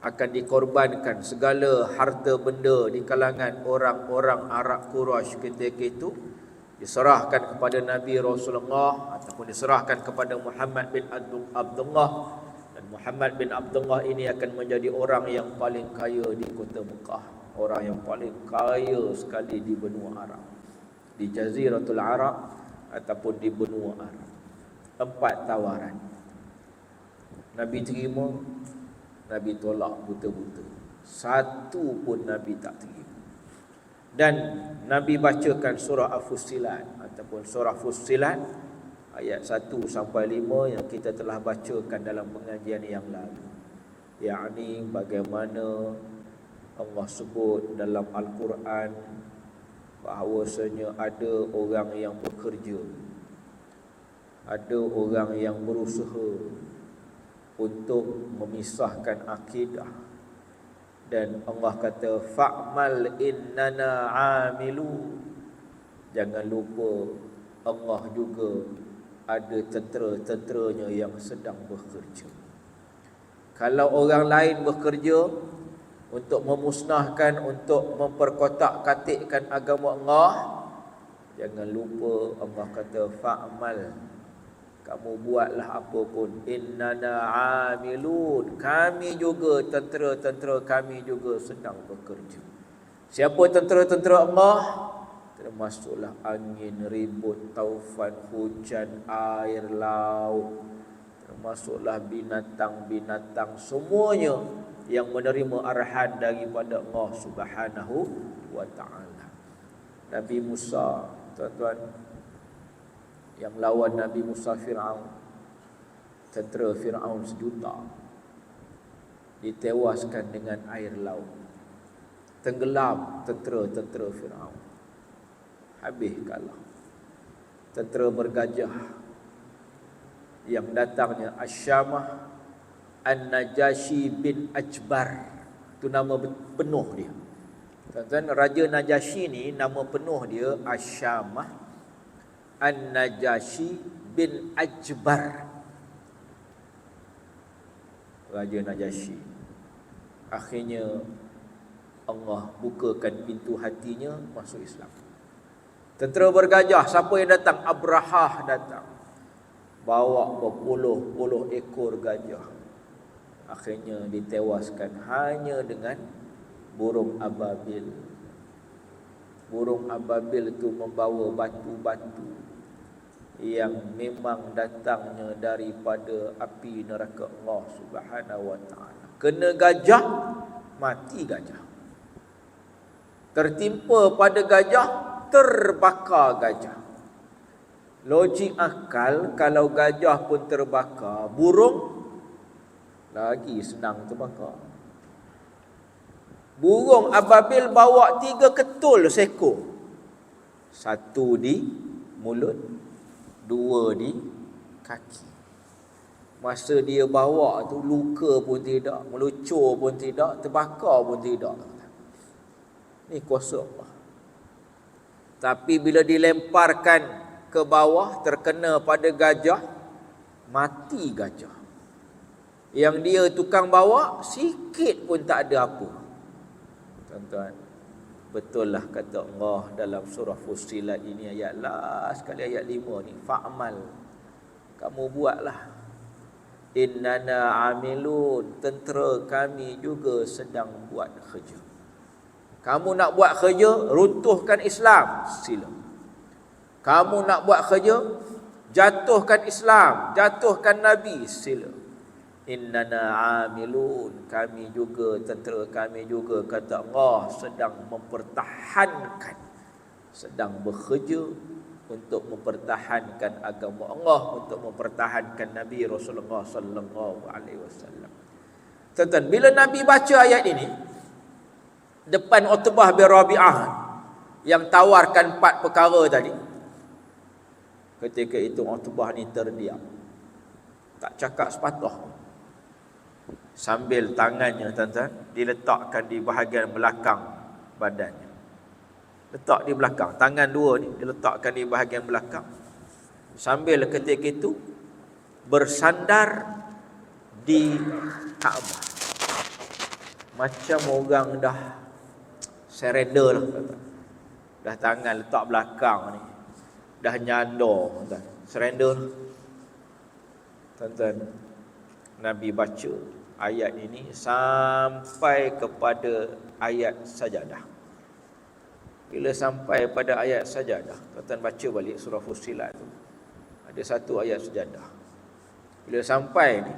akan dikorbankan segala harta benda di kalangan orang-orang Arab Quraisy ketika itu, diserahkan kepada Nabi Rasulullah ataupun diserahkan kepada Muhammad bin Abdullah, dan Muhammad bin Abdullah ini akan menjadi orang yang paling kaya di kota Mekah, orang yang paling kaya sekali di benua Arab, di Jaziratul Arab ataupun di benua Arab. 4 tawaran Nabi terima, Nabi tolak buta-buta. Satu pun Nabi tak terima. Dan Nabi bacakan surah Al-Fussilat ataupun surah Fussilat ayat 1 sampai 5 yang kita telah bacakan dalam pengajian yang lalu. Yakni bagaimana Allah sebut dalam Al-Quran bahawasanya ada orang yang bekerja, ada orang yang berusaha untuk memisahkan akidah, dan Allah kata fa'mal innana amilu. Jangan lupa Allah juga ada tentera-tenteranya yang sedang bekerja. Kalau orang lain bekerja untuk memusnahkan, untuk memperkotak-katikkan agama Allah, jangan lupa Allah kata fa'mal, kamu buatlah apa pun, innana amilun, kami juga, tentera-tentera kami juga sedang bekerja. Siapa tentera-tentera Allah? Termasuklah angin, ribut, taufan, hujan, air, laut, termasuklah binatang-binatang, semuanya yang menerima arahan daripada Allah Subhanahu wa ta'ala. Nabi Musa, tuan-tuan, yang lawan Nabi Musa Fir'aun, tentera Fir'aun 1 juta ditewaskan dengan air laut, tenggelam tentera-tentera Fir'aun, habis kalah. Tentera bergajah yang datangnya Asyamah An-Najashi bin Ajbar, itu nama penuh dia. Tuan-tuan, Raja Najasyi ni nama penuh dia Asyamah An-Najashi bin Ajbar. Raja Najasyi, akhirnya Allah bukakan pintu hatinya masuk Islam. Tentera bergajah, siapa yang datang? Abrahah datang, bawa berpuluh-puluh ekor gajah. Akhirnya ditewaskan hanya dengan burung ababil. Burung ababil itu membawa batu-batu yang memang datangnya daripada api neraka Allah Subhanahu wa ta'ala. Kena gajah, mati gajah. Tertimpa pada gajah, terbakar gajah. Logik akal, kalau gajah pun terbakar, burung lagi senang terbakar. Burung ababil bawa 3 ketul seekor. 1 di mulut, 2 di kaki. Masa dia bawa tu, luka pun tidak, melucur pun tidak, terbakar pun tidak. Ni kuasa Allah. Tapi bila dilemparkan ke bawah, terkena pada gajah, mati gajah. Yang dia tukang bawa, sikit pun tak ada apa. Tuan-tuan, betul lah kata Allah dalam surah Fussilat ini, ayat last sekali, ayat 5 ni, fa'mal, kamu buatlah, innana amilun, tentera kami juga sedang buat kerja. Kamu nak buat kerja, runtuhkan Islam, sila. Kamu nak buat kerja, jatuhkan Islam, jatuhkan Nabi, sila. Innana amilun, kami juga, tentera kami juga, kata Allah, sedang mempertahankan, sedang bekerja untuk mempertahankan agama Allah, untuk mempertahankan Nabi Rasulullah sallallahu alaihi wasallam. Tuan-tuan, bila Nabi baca ayat ini depan Utbah bin Rabi'ah yang tawarkan 4 perkara tadi, ketika itu Utbah ni terdiam, tak cakap sepatah. Sambil tangannya, tuan-tuan, diletakkan di bahagian belakang badannya. Letak di belakang, tangan 2 ni diletakkan di bahagian belakang. Sambil ketika itu bersandar di Kaabah. Macam orang dah surrender lah, tuan-tuan. Dah tangan letak belakang ni, dah nyandar, tuan-tuan. Surrender. Tuan-tuan, Nabi baca ayat ini sampai kepada ayat sajadah. Bila sampai pada ayat sajadah, tuan-tuan baca balik surah Fussilat tu. Ada satu ayat sajadah. Bila sampai ni,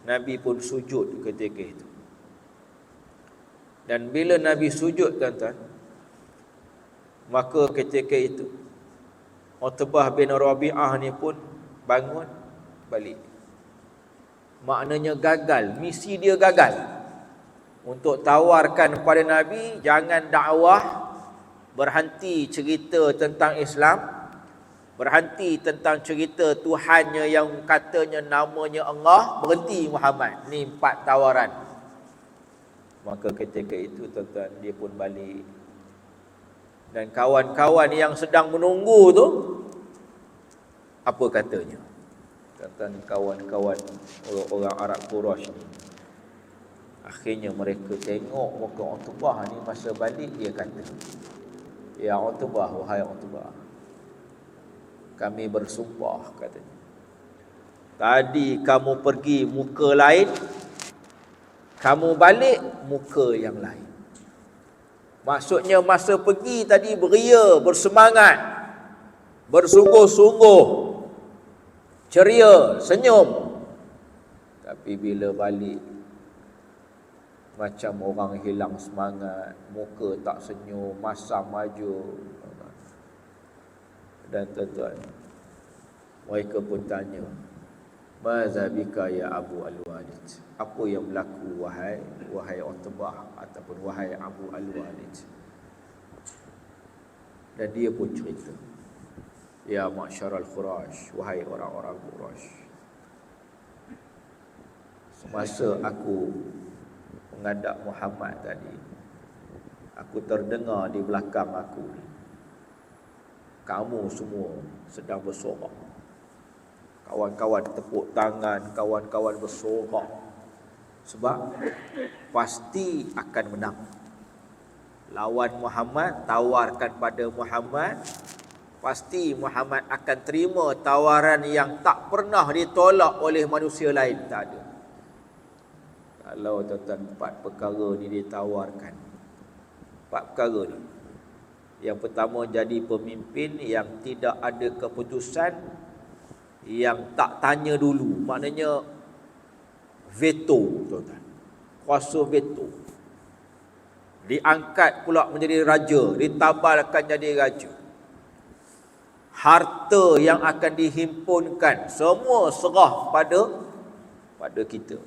Nabi pun sujud ketika itu. Dan bila Nabi sujud, tuan-tuan, maka ketika itu Utbah bin Rabi'ah ni pun bangun balik. Maknanya gagal, misi dia gagal. Untuk tawarkan kepada Nabi, jangan dakwah, berhenti cerita tentang Islam, berhenti tentang cerita Tuhannya yang katanya namanya Allah, berhenti Muhammad. Ni 4 tawaran. Maka ketika itu, tuan-tuan, dia pun balik. Dan kawan-kawan yang sedang menunggu tu, apa katanya? Tuan-tuan, kawan-kawan orang Arab Quraisy ni, akhirnya mereka tengok muka Utbah ni, masa balik dia kata, "Ya Utbah, wahai Utbah, kami bersumpah," katanya, "tadi kamu pergi muka lain, kamu balik muka yang lain." Maksudnya masa pergi tadi beria, bersemangat, bersungguh-sungguh, ceria, senyum. Tapi bila balik, macam orang hilang semangat, muka tak senyum, masam maju. Dan tuan-tuan, mereka pun tanya, "Maza bika ya Abu Al-Walid?" Apa yang berlaku wahai Utbah ataupun wahai Abu Al-Walid? Dan dia pun cerita, "Ya ma'syaral Quraisy, wahai orang-orang Quraisy, semasa aku menghadap Muhammad tadi, aku terdengar di belakang aku, kamu semua sedang bersorak. Kawan-kawan tepuk tangan, kawan-kawan bersorak. Sebab pasti akan menang. Lawan Muhammad, tawarkan pada Muhammad, pasti Muhammad akan terima tawaran yang tak pernah ditolak oleh manusia lain. Tak ada. Kalau tuan-tuan 4 perkara ni ditawarkan, 4 perkara ni. Yang pertama, jadi pemimpin yang tidak ada keputusan, yang tak tanya dulu. Maknanya veto, tuan-tuan. Kuasa veto. Diangkat pula menjadi raja, ditabalkan jadi raja. Harta yang akan dihimpunkan semua serah pada kita.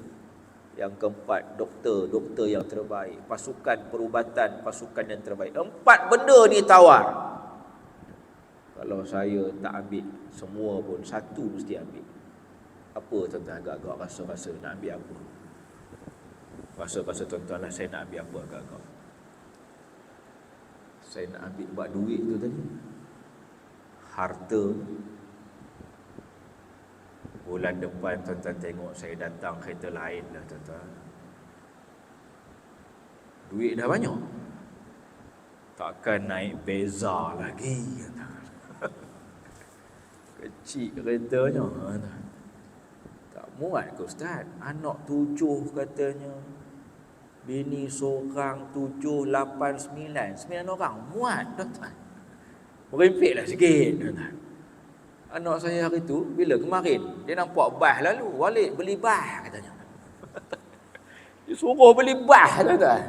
Yang keempat, doktor yang terbaik, pasukan perubatan, pasukan yang terbaik. 4 benda ni tawar. Kalau saya tak ambil semua pun, satu mesti ambil. Apa tuan-tuan agak-agak rasa nak ambil apa? Rasa tuan-tuan lah, saya nak ambil apa agak-agak? Saya nak ambil buat duit tu tadi, harta. Bulan depan tuan-tuan tengok saya datang kereta lain dah, tuan-tuan. Duit dah banyak, takkan naik Beza lagi. Kecil keretanya. Tak muat ke Ustaz? Anak 7 katanya, bini seorang, 7, 8, 9 orang. Muat, tuan-tuan. Merempiklah sikit, tuan-tuan. Anak saya hari tu, bila kemarin, dia nampak bas lalu, Walid beli bas katanya. Dia suruh beli bas, tuan-tuan.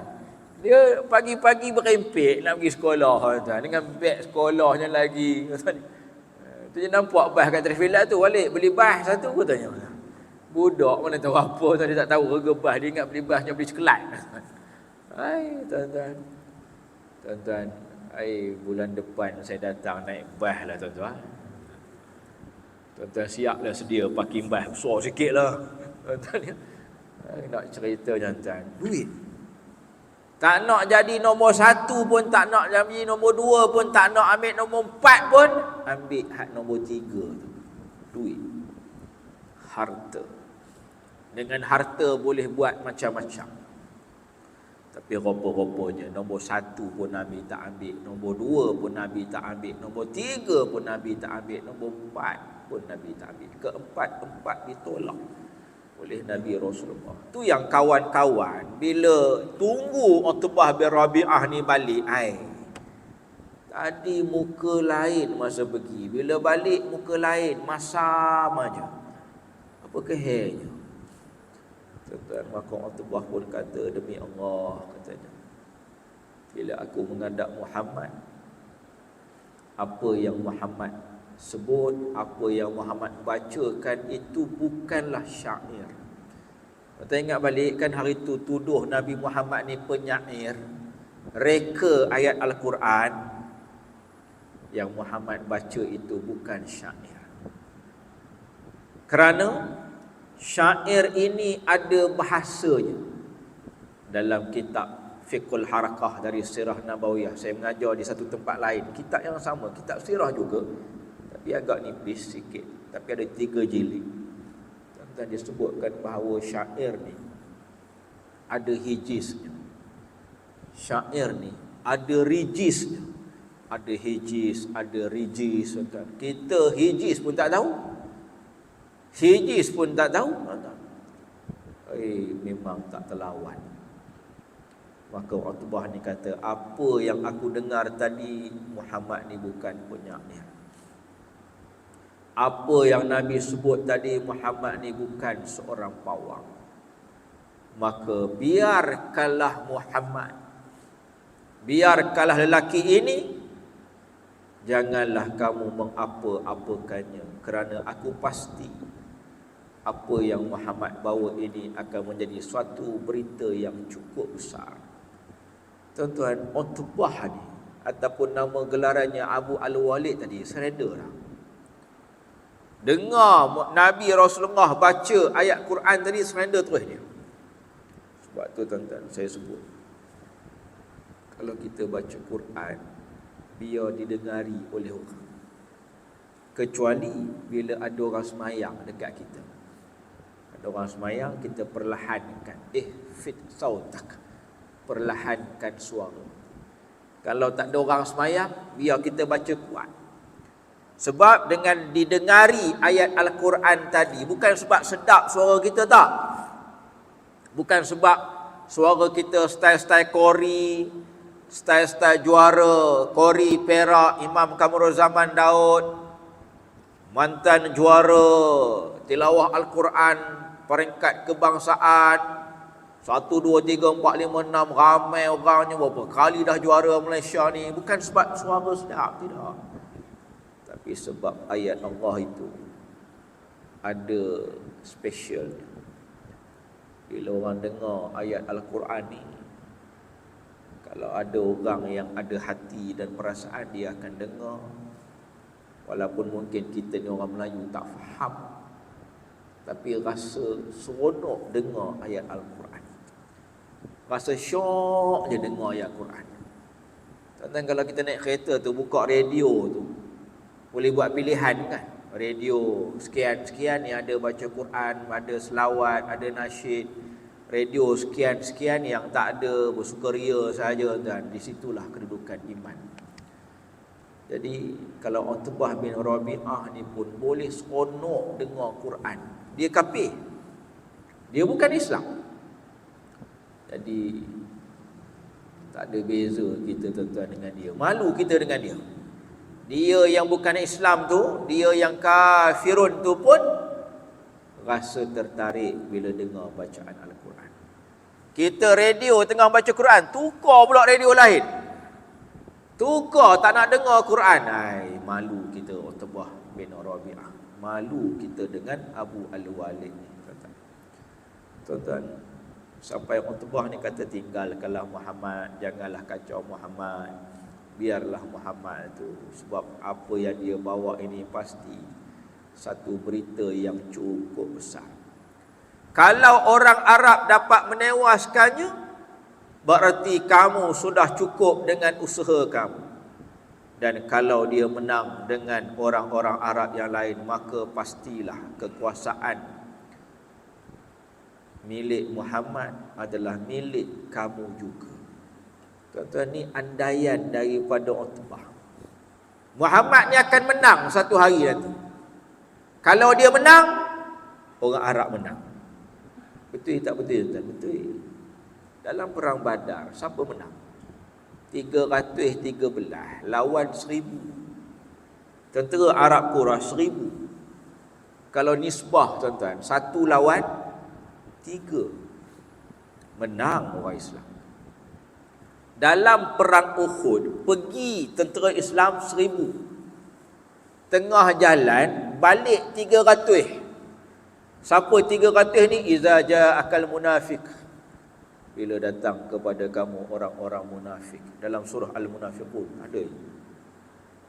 Dia pagi-pagi berempik nak pergi sekolah, tuan-tuan, dengan beg sekolahnya lagi, tuan-tuan. Tu dia nampak bas kat traffic tu, Walid beli bas satu, katanya. Budak mana tahu apa, tuan, dia tak tahu harga bas, dia ingat beli basnya beli sekelat. Hai, tuan-tuan. Tuan-tuan, bulan depan saya datang naik bas lah, tuan-tuan. Tuan-tuan siaplah, sedia parking bas besar sikit lah, tuan-tuan. Nak cerita, tuan-tuan, duit. Tak nak jadi nombor 1 pun, tak nak jadi nombor 2 pun, tak nak ambil nombor 4 pun, ambil hak nombor 3 tu. Duit. Harta. Dengan harta boleh buat macam-macam. Tapi rupa-rupanya nombor 1 pun Nabi tak ambil, nombor 2 pun Nabi tak ambil, nombor 3 pun Nabi tak ambil, nombor 4 pun Nabi tak ambil. Keempat-empat ditolak oleh Nabi Rasulullah. Tu yang kawan-kawan bila tunggu Utbah bin Rabi'ah ni balik, tadi muka lain masa pergi, bila balik muka lain, masam aja. Apa kehenya? Tuan, maka Utbah pun kata, demi Allah, katanya, bila aku menghadap Muhammad, apa yang Muhammad sebut, apa yang Muhammad bacakan itu bukanlah syair. Kita ingat balik kan hari itu tuduh Nabi Muhammad ni penyair, reka ayat Al-Quran. Yang Muhammad baca itu bukan syair. Kerana syair ini ada bahasanya. Dalam kitab Fiqhul Harakah dari Sirah Nabawiyah, saya mengajar di satu tempat lain, kitab yang sama, kitab sirah juga, tapi agak nipis sikit, tapi ada 3 jilid. Dan disebutkan bahawa syair ni ada hijiznya. Syair ni ada rijiznya. Ada hijiz, ada rijiz. Kita hijiz pun tak tahu, hijiz pun tak tahu. Memang tak terlawan. Maka Utbah ni kata, apa yang aku dengar tadi, Muhammad ni bukan penyair. Apa yang Nabi sebut tadi, Muhammad ni bukan seorang pawang. Maka biarkanlah Muhammad, biarkanlah lelaki ini, janganlah kamu mengapa-apakannya, kerana aku pasti apa yang Muhammad bawa ini akan menjadi suatu berita yang cukup besar. Tuan-tuan, Utbah ni ataupun nama gelarannya Abu Al-Walid tadi surrender lah. Dengar Nabi Rasulullah baca ayat Quran tadi, surrender terus dia. Sebab tu tuan-tuan, saya sebut, kalau kita baca Quran, biar didengari oleh orang. Kecuali bila ada orang semayang dekat kita. Ada orang semayang, kita perlahankan. Fit sautak, perlahankan suara. Kalau tak ada orang semayang, biar kita baca kuat. Sebab dengan didengari ayat Al-Quran tadi, bukan sebab sedap suara kita, tak. Bukan sebab suara kita style-style Kori, style-style juara Kori, Perak, Imam Kamruzaman Daud, mantan juara tilawah Al-Quran peringkat kebangsaan 1, 2, 3, 4, 5, 6, ramai orangnya, berapa kali dah juara Malaysia ni. Bukan sebab suara sedap, tidak, tapi sebab ayat Allah itu ada specialnya. Bila orang dengar ayat Al-Quran ni, kalau ada orang yang ada hati dan perasaan, dia akan dengar. Walaupun mungkin kita ni orang Melayu tak faham, tapi rasa seronok dengar ayat Al-Quran. Rasa syok je dengar ayat Quran. Tuan-tuan, kalau kita naik kereta tu, buka radio tu, boleh buat pilihan kan. Radio sekian-sekian yang ada baca Quran, ada selawat, ada nasyid. Radio sekian-sekian yang tak ada, bersukaria saja, dan di situlah kedudukan iman. Jadi kalau Utbah bin Rabi'ah ni pun boleh seronok dengar Quran. Dia kafir, dia bukan Islam. Jadi tak ada beza kita, tuan-tuan, dengan dia. Malu kita dengan dia. Dia yang bukan Islam tu, dia yang kafirun tu pun rasa tertarik bila dengar bacaan Al-Quran. Kita radio tengah baca Quran, tukar pula radio lain, tukar tak nak dengar Quran. Malu kita Utbah bin Rabi'ah, malu kita dengan Abu Al-Walid ni. Tuan-tuan, sampai Utbah ni kata, tinggalkanlah Muhammad, janganlah kacau Muhammad, biarlah Muhammad tu, sebab apa yang dia bawa ini pasti satu berita yang cukup besar. Kalau orang Arab dapat menewaskannya, berarti kamu sudah cukup dengan usaha kamu. Dan kalau dia menang dengan orang-orang Arab yang lain, maka pastilah kekuasaan milik Muhammad adalah milik kamu juga. Tuan-tuan, ni andaian daripada Utbah. Muhammad ni akan menang satu hari nanti. Kalau dia menang, orang Arab menang. Betul tak betul, tuan? Betul. Dalam perang Badar, siapa menang? 313 lawan 1000. Tentera Arab Quraisy 1000. Kalau nisbah, tuan-tuan, 1 lawan 3, menang orang Islam. Dalam perang Uhud, pergi tentera Islam 1000. Tengah jalan, balik 300. Siapa 300 ni? Iza ja'akal munafiq. Bila datang kepada kamu orang-orang munafik. Dalam surah Al-Munafiqun ada.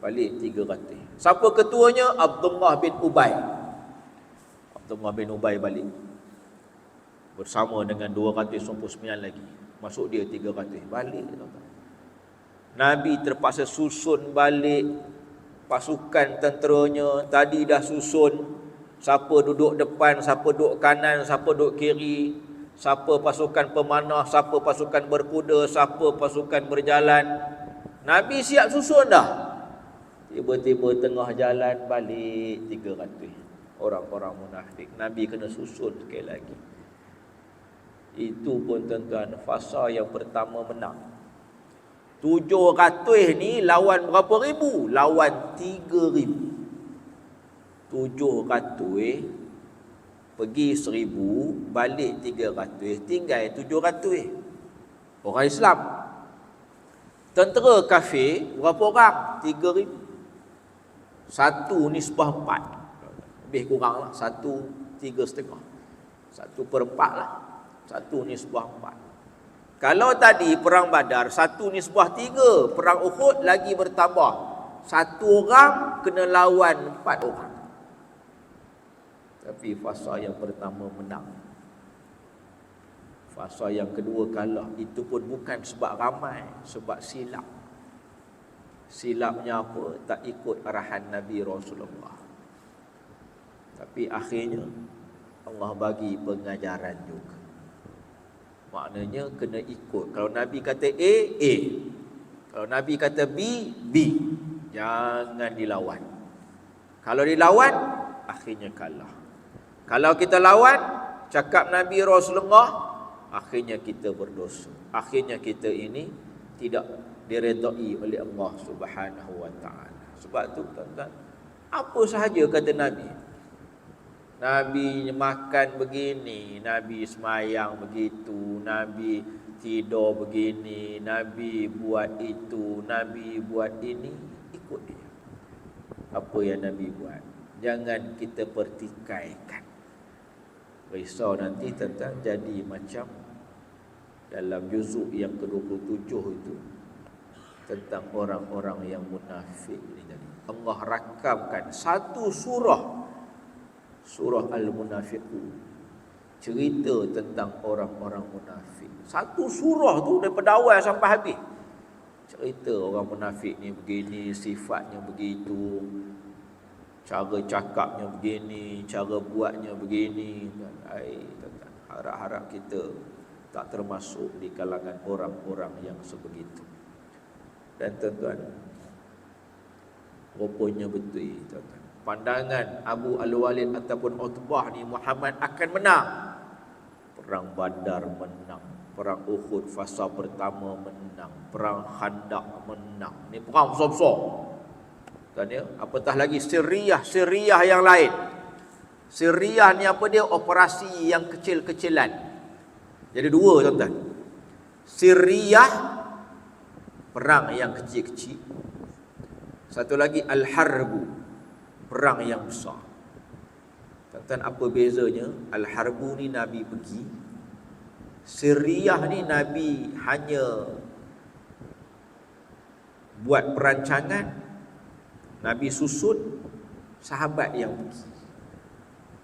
Balik 300. Siapa ketuanya? Abdullah bin Ubay. Abdullah bin Ubay balik. Bersama dengan 299 lagi. Masuk dia 300. Balik. Nabi terpaksa susun balik pasukan tenteranya. Tadi dah susun. Siapa duduk depan, siapa duduk kanan, siapa duduk kiri. Siapa pasukan pemanah, siapa pasukan berkuda, siapa pasukan berjalan. Nabi siap susun dah. Tiba-tiba tengah jalan balik 300. Orang-orang munafik. Nabi kena susun sekali lagi. Itu pun tuan-tuan, fasa yang pertama menang. 700 ni lawan berapa ribu? Lawan 3000. 700 pergi 1000, balik 300, tinggal 700. Orang Islam. Tentera kafir berapa orang? 3000. 1 nisbah 4. Lebih kurang lah, 1 3,5. 1/4 lah. 1 nisbah 4. Kalau tadi perang Badar 1 nisbah 3, perang Uhud lagi bertambah. 1 orang kena lawan 4 orang. Tapi fasa yang pertama menang. Fasa yang kedua kalah. Itu pun bukan sebab ramai, sebab silap. Silapnya apa? Tak ikut arahan Nabi Rasulullah. Tapi akhirnya Allah bagi pengajaran juga. Maknanya kena ikut. Kalau Nabi kata A, A. Kalau Nabi kata B, B. Jangan dilawan. Kalau dilawan, akhirnya kalah. Kalau kita lawan cakap Nabi Rasulullah, akhirnya kita berdosa. Akhirnya kita ini tidak diredai oleh Allah Subhanahu wa taala. Sebab tu tuan-tuan, apa sahaja kata Nabi. Nabi makan begini, Nabi semayang begitu, Nabi tidur begini, Nabi buat itu, Nabi buat ini, ikut dia. Apa yang Nabi buat, jangan kita pertikaikan. Risau nanti tentang jadi macam dalam juzuk yang ke-27 itu, tentang orang-orang yang munafik ini tadi. Allah rakamkan satu surah, surah Al-Munafiqun, cerita tentang orang-orang munafik. Satu surah tu daripada awal sampai habis. Cerita orang munafik ni begini, sifatnya begitu, cara cakapnya begini, cara buatnya begini. Harap-harap kita tak termasuk di kalangan orang-orang yang sebegitu. Dan tuan-tuan, rupanya betul tuan-tuan. Pandangan Abu Al-Walid ataupun Utbah ni Muhammad akan menang. Perang Badar menang, perang Uhud fasa pertama menang, perang Khandaq menang. Ni perang besar-besar. Dan ya, apatah lagi Syriah yang lain. Syriah ni apa dia? Operasi yang kecil-kecilan. Jadi dua tuan-tuan. Syriah perang yang kecil-kecil. Satu lagi Al-Harbu, perang yang besar. Tuan-tuan, apa bezanya? Al-Harbu ni Nabi pergi. Syriah ni Nabi hanya buat perancangan, Nabi susun, sahabat yang pergi.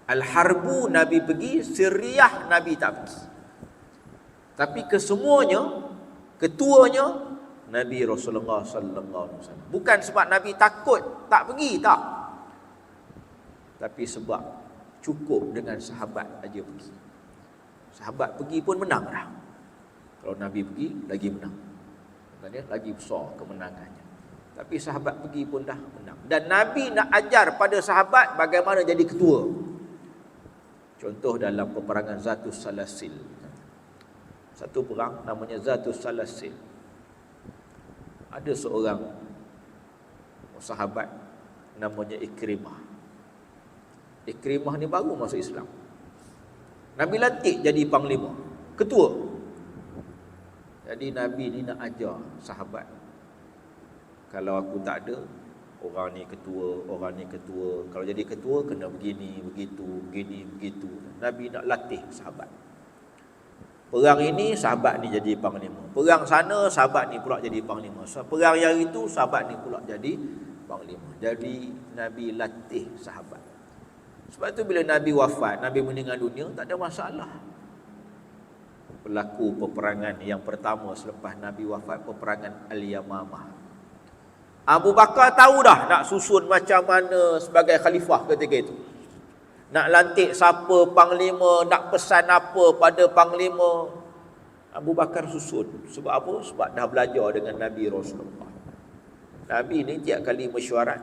Al-Harbu Nabi pergi, Syriah Nabi tak pergi. Tapi kesemuanya, ketuanya Nabi Rasulullah sallallahu alaihi wasallam. Bukan sebab Nabi takut tak pergi, tak. Tapi sebab cukup dengan sahabat aja pergi. Sahabat pergi pun menang dah. Kalau Nabi pergi lagi menang. Dia lagi besar kemenangannya. Tapi sahabat pergi pun dah menang. Dan Nabi nak ajar pada sahabat bagaimana jadi ketua. Contoh dalam peperangan Zatus Salasil. Satu perang namanya Zatus Salasil. Ada seorang sahabat namanya Ikrimah. Ikrimah ni baru masuk Islam. Nabi lantik jadi panglima, ketua. Jadi Nabi ni nak ajar sahabat, kalau aku tak ada, orang ni ketua, orang ni ketua. Kalau jadi ketua kena begini, begitu, begini, begitu. Nabi nak latih sahabat. Perang ini sahabat ni jadi panglima. Perang sana sahabat ni pula jadi panglima. Perang yang itu sahabat ni pula jadi panglima. Jadi Nabi latih sahabat. Sebab tu bila Nabi wafat, Nabi meninggal dunia, tak ada masalah. Berlaku peperangan yang pertama selepas Nabi wafat, peperangan Al-Yamamah. Abu Bakar tahu dah nak susun macam mana sebagai khalifah ketika itu. Nak lantik siapa panglima, nak pesan apa pada panglima. Abu Bakar susun. Sebab apa? Sebab dah belajar dengan Nabi Rasulullah. Nabi ni tiap kali mesyuarat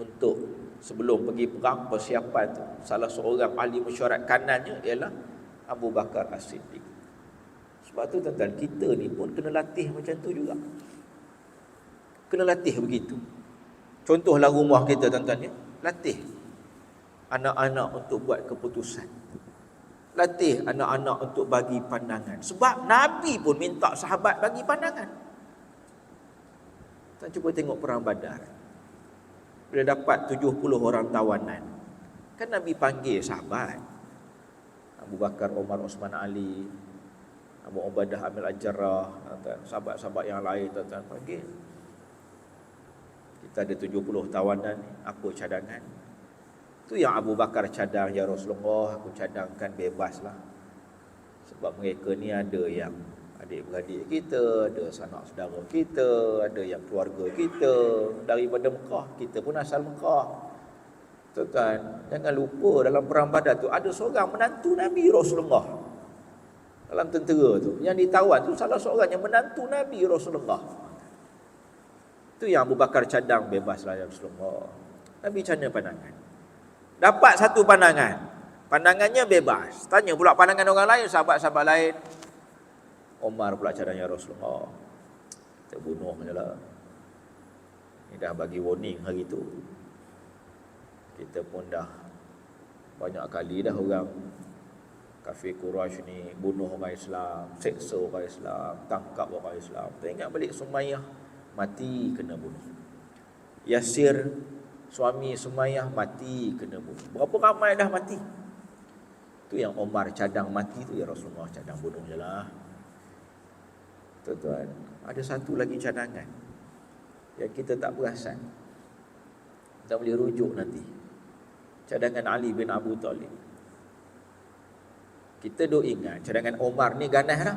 untuk sebelum pergi perang, persiapan tu, salah seorang ahli mesyuarat kanannya ialah Abu Bakar As-Siddiq. Sebab tu tuan-tuan, kita ni pun kena latih macam tu juga. Kena latih begitu. Contohlah rumah kita tuan-tuan ya, latih anak-anak untuk buat keputusan. Latih anak-anak untuk bagi pandangan. Sebab Nabi pun minta sahabat bagi pandangan. Kita cuba tengok perang Badar. Bila dapat 70 orang tawanan, kan Nabi panggil sahabat. Abu Bakar, Umar, Osman, Ali, Abu Ubadah, Amir Al-Jarrah, sahabat-sahabat yang lain tuan-tuan panggil. Kita ada 70 tawanan, apa cadangan? Tu yang Abu Bakar cadang, ya Rasulullah, aku cadangkan bebaslah. Sebab mereka ni ada yang adik-beradik kita, ada sanak saudara kita, ada yang keluarga kita daripada Mekah, kita pun asal Mekah. Tuan-tuan, jangan lupa dalam perang Badar tu ada seorang menantu Nabi Rasulullah. Dalam tentera tu, yang ditawan tu salah seorang yang menantu Nabi Rasulullah. Tu yang Abu Bakar cadang, bebaslah ya Rasulullah. Nabi cana pandangan. Dapat satu pandangan, pandangannya bebas. Tanya pula pandangan orang lain, sahabat-sahabat lain. Omar pula cadang, ya Rasulullah, kita bunuh je lah. Ini dah bagi warning hari tu. Kita pun dah banyak kali dah orang kafir Quraisy ni bunuh orang Islam, seksa orang Islam, tangkap orang Islam. Teringat balik Sumayyah mati kena bunuh. Yasir suami Sumayyah mati kena bunuh. Berapa ramai dah mati. Tu yang Omar cadang mati tu, ya Rasulullah cadang bunuh je lah. Tuan-tuan, ada satu lagi cadangan yang kita tak perasan. Kita boleh rujuk nanti. Cadangan Ali bin Abu Talib. Kita duk ingat cadangan Omar ni ganas dah.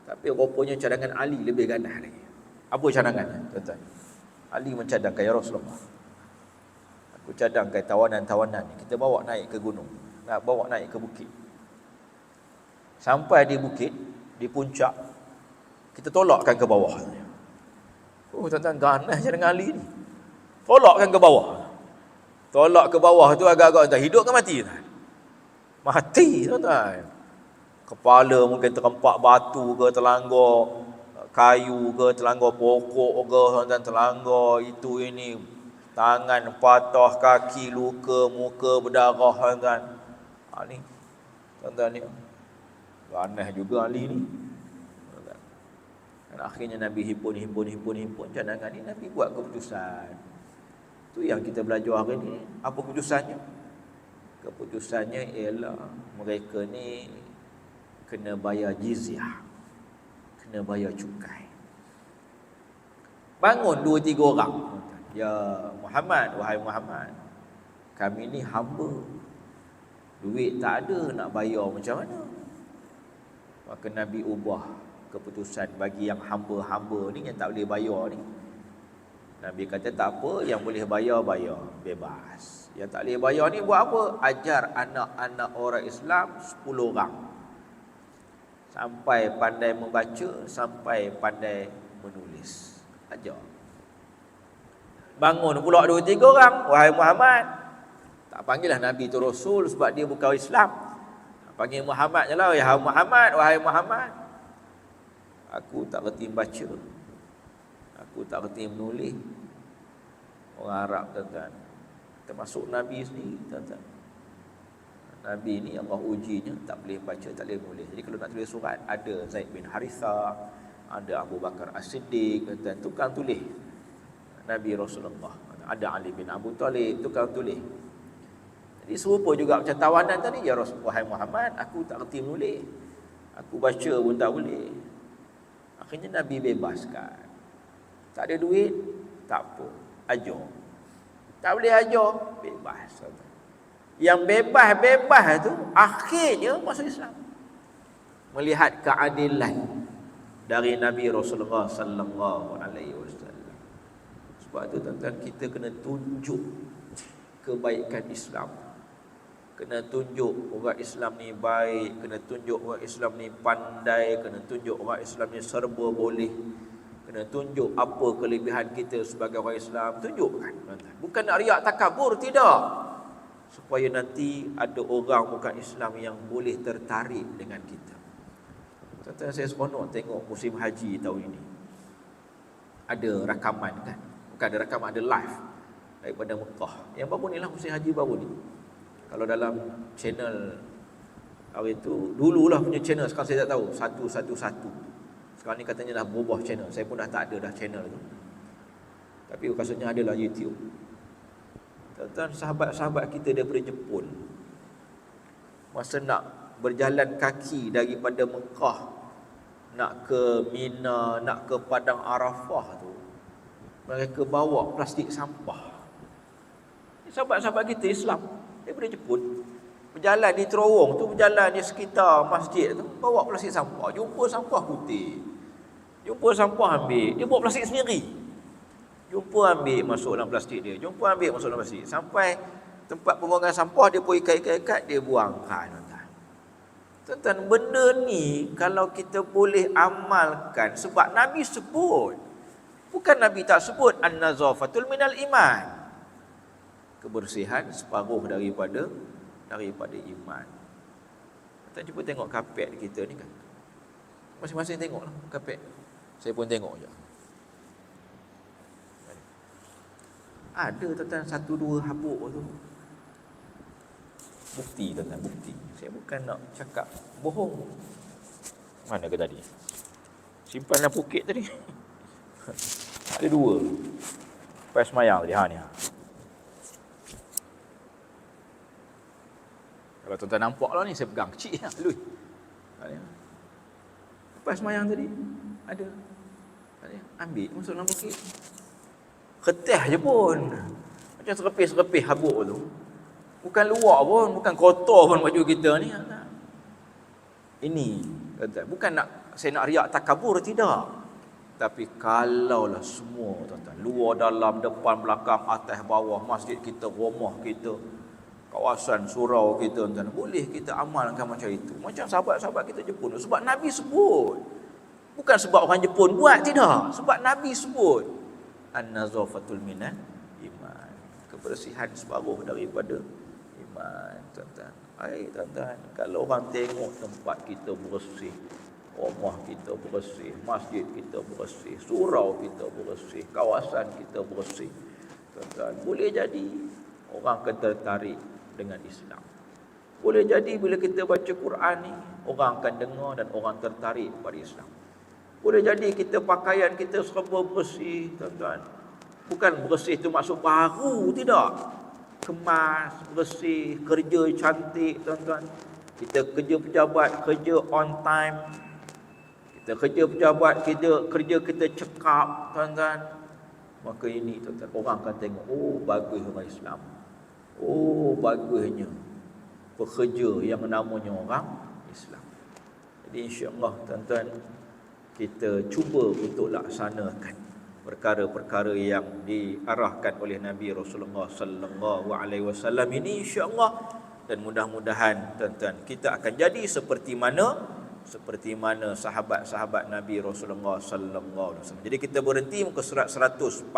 Tapi rupanya cadangan Ali lebih ganas lagi. Apa cadangannya, tuan-tuan? Ali mencadangkan, ya Rasulullah, aku cadangkan tawanan-tawanan ni kita bawa naik ke gunung, nak bawa naik ke bukit. Sampai di bukit, di puncak, kita tolakkan ke bawah. Oh tuan-tuan, ganas cadangan Ali ni. Tolakkan ke bawah. Tolak ke bawah tu agak-agak tuan, hidup ke mati tuan? Mati tuan-tuan. Kepala mungkin terempak batu ke, terlanggar kayu ke, terlanggar pokok ke, tuan-tuan, terlanggar itu ini, tangan patah, kaki luka, muka berdarah tuan-tuan. Ni tuan-tuan ni ganas juga Ali ni. Dan akhirnya Nabi himpun cadangan ni, Nabi buat keputusan. Tu yang kita belajar hari ni. Apa keputusannya? Keputusannya ialah mereka ni kena bayar jizyah, kena bayar cukai. Bangun 2-3 orang, ya Muhammad, wahai Muhammad, kami ni hamba, duit tak ada, nak bayar macam mana? Maka Nabi ubah keputusan bagi yang hamba-hamba ni yang tak boleh bayar ni. Nabi kata tak apa, yang boleh bayar, bebas. Yang tak boleh bayar ni buat apa? Ajar anak-anak orang Islam 10 orang. Sampai pandai membaca, sampai pandai menulis. Ajar. Bangun pula 2-3 orang, wahai Muhammad. Tak panggillah Nabi tu Rasul sebab dia bukan Islam. Panggil Muhammad je lah, ya Muhammad, wahai Muhammad. Aku tak reti membaca. Aku tak reti menulis. Orang Arab, tuan-tuan. Termasuk Nabi sendiri, tuan-tuan. Nabi ni Allah ujinya tak boleh baca, tak boleh menulis. Jadi kalau nak tulis surat, ada Zaid bin Harithah, ada Abu Bakar As-Siddiq, tuan, tukang tulis. Nabi Rasulullah, ada Ali bin Abu Talib, tukang tulis. Jadi serupa juga macam tawanan tadi, ya Rasulullah, wahai Muhammad, aku tak reti menulis. Aku baca pun tak boleh. Akhirnya Nabi bebaskan. Tak ada duit, tak apa, ajar. Tak boleh ajar, bebas. Yang bebas-bebas tu akhirnya masuk Islam. Melihat keadilan dari Nabi Rasulullah sallallahu alaihi wasallam. Sebab tu tuan-tuan, kita kena tunjuk kebaikan Islam. Kena tunjuk orang Islam ni baik, kena tunjuk orang Islam ni pandai, kena tunjuk orang Islam ni serba boleh. Kena tunjuk apa kelebihan kita sebagai orang Islam, tunjukkan tuan-tuan. Bukan nak riak takabur, tidak. Supaya nanti ada orang bukan Islam yang boleh tertarik dengan kita. Tuan-tuan, saya seronok tengok musim haji tahun ini. Ada rakaman kan? Bukan ada rakaman, ada live daripada Mekah. Yang baru ni lah, musim haji baru ni. Kalau dalam channel hari tu, dululah punya channel, sekarang saya tak tahu, 111. Sekarang ni katanya dah berubah channel. Saya pun dah tak ada dah channel tu. Tapi kasutnya adalah YouTube. Tuan-tuan, sahabat-sahabat kita daripada Jepun, masa nak berjalan kaki daripada Mekah nak ke Mina, nak ke Padang Arafah tu, mereka bawa plastik sampah. Sahabat-sahabat kita Islam daripada Jepun berjalan di terowong tu, berjalan di sekitar masjid tu, bawa plastik sampah. Jumpa sampah putih, jumpa sampah ambil, dia bawa plastik sendiri. Jumpa ambil masuk dalam plastik dia, jumpa ambil masuk dalam plastik. Sampai tempat pembuangan sampah, dia pun ikat-ikat, dia buangkan. Tuan-tuan, benda ni kalau kita boleh amalkan, sebab Nabi sebut. Bukan Nabi tak sebut, an-nazafatul minal iman. Kebersihan separuh daripada iman. Tuan cuba tengok kapet kita ni kan. Masing-masing tengoklah kapet. Saya pun tengok je. Ada tuan-tuan 1-2 habuk tu. Bukti tuan-tuan, bukti. Saya bukan nak cakap bohong. Mana ke tadi? Simpan dalam poket tadi. Ada 2. Pas semayang tadi, ni. Kalau tuan-tuan nampak lah ni, saya pegang kecil lah. Lui. Pas semayang tadi, ada. Ambil, masuk dalam poket. Ketah je pun. Macam serepih-serepih habuk tu. Bukan luar pun, bukan kotor pun baju kita ni. Ini, bukan nak saya nak riak takabur, tidak. Tapi kalaulah semua tuan-tuan, luar dalam, depan belakang, atas bawah, masjid kita, rumah kita, kawasan surau kita, tuan-tuan, boleh kita amalkan macam itu. Macam sahabat-sahabat kita Jepun. Sebab Nabi sebut. Bukan sebab orang Jepun buat, tidak. Sebab Nabi sebut. An-nazafatul minal iman. Kebersihan separuh daripada iman, tuan-tuan. Tuan-tuan, kalau orang tengok tempat kita bersih, rumah kita bersih, masjid kita bersih, surau kita bersih, kawasan kita bersih, tuan-tuan, boleh jadi orang akan tertarik dengan Islam. Boleh jadi bila kita baca Quran ni, orang akan dengar dan orang tertarik pada Islam. Boleh jadi kita pakaian kita serba bersih, tuan-tuan. Bukan bersih tu maksud baru, tidak. Kemas, bersih, kerja cantik, tuan-tuan. Kita kerja pejabat, kerja on time. Kita kerja pejabat, kerja kita cekap, tuan-tuan. Maka ini, tuan-tuan, orang akan tengok, oh bagus orang Islam. Oh bagusnya pekerja yang namanya orang Islam. Jadi insya-Allah, tuan-tuan, kita cuba untuk laksanakan perkara-perkara yang diarahkan oleh Nabi Rasulullah sallallahu alaihi wasallam ini, insya-Allah, dan mudah-mudahan tuan-tuan kita akan jadi seperti mana seperti mana sahabat-sahabat Nabi Rasulullah sallallahu alaihi wasallam. Jadi kita berhenti muka surat 143.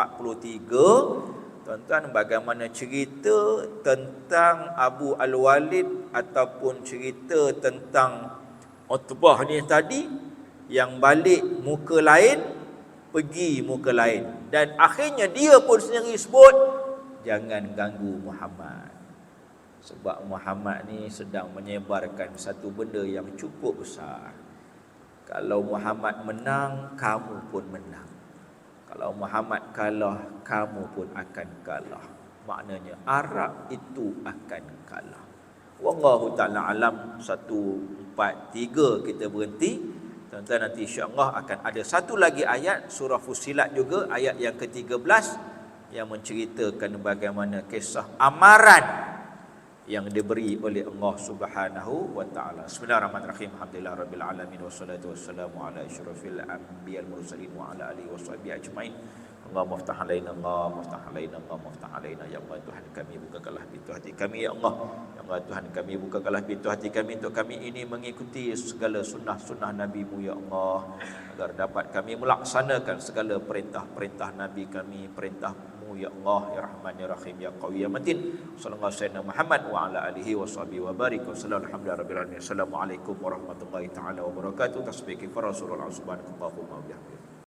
Tuan-tuan, bagaimana cerita tentang Abu Al-Walid ataupun cerita tentang Utbah ni tadi, yang balik muka lain, pergi muka lain, dan akhirnya dia pun sendiri sebut jangan ganggu Muhammad. Sebab Muhammad ni sedang menyebarkan satu benda yang cukup besar. Kalau Muhammad menang, kamu pun menang. Kalau Muhammad kalah, kamu pun akan kalah. Maknanya Arab itu akan kalah. Wallahu ta'ala alam. 143 kita berhenti. Tuan-tuan, nanti insya-Allah akan ada satu lagi ayat surah Fussilat juga, ayat yang ke-13, yang menceritakan bagaimana kisah amaran yang diberi oleh Allah Subhanahu wa taala. Bismillahirrahmanirrahim. Alhamdulillahirabbil alamin wassalatu wassalamu ala asyrafil anbiya'il mursalin wa ala alihi washabihi ajmain. Allah muftah alaina, Allah muftah alaina, Allah muftah alaina. Ya Allah Tuhan kami, bukakanlah pintu hati kami, ya Allah. Ya Allah Tuhan kami, bukakanlah pintu hati kami untuk kami ini mengikuti segala sunnah-sunnah Nabi-Mu, ya Allah, agar dapat kami melaksanakan segala perintah-perintah Nabi kami, perintah-Mu, ya Allah, ya Rahman ya Rahim ya Qawi ya Matin. Sallallahu alaihi Muhammad wa ala alihi wa sahbihi wa barik. Alhamdulillahirabbil alamin. Assalamualaikum warahmatullahi taala wabarakatuh. Tasbih para Rasulullah subhanallahi wa bihamdihi.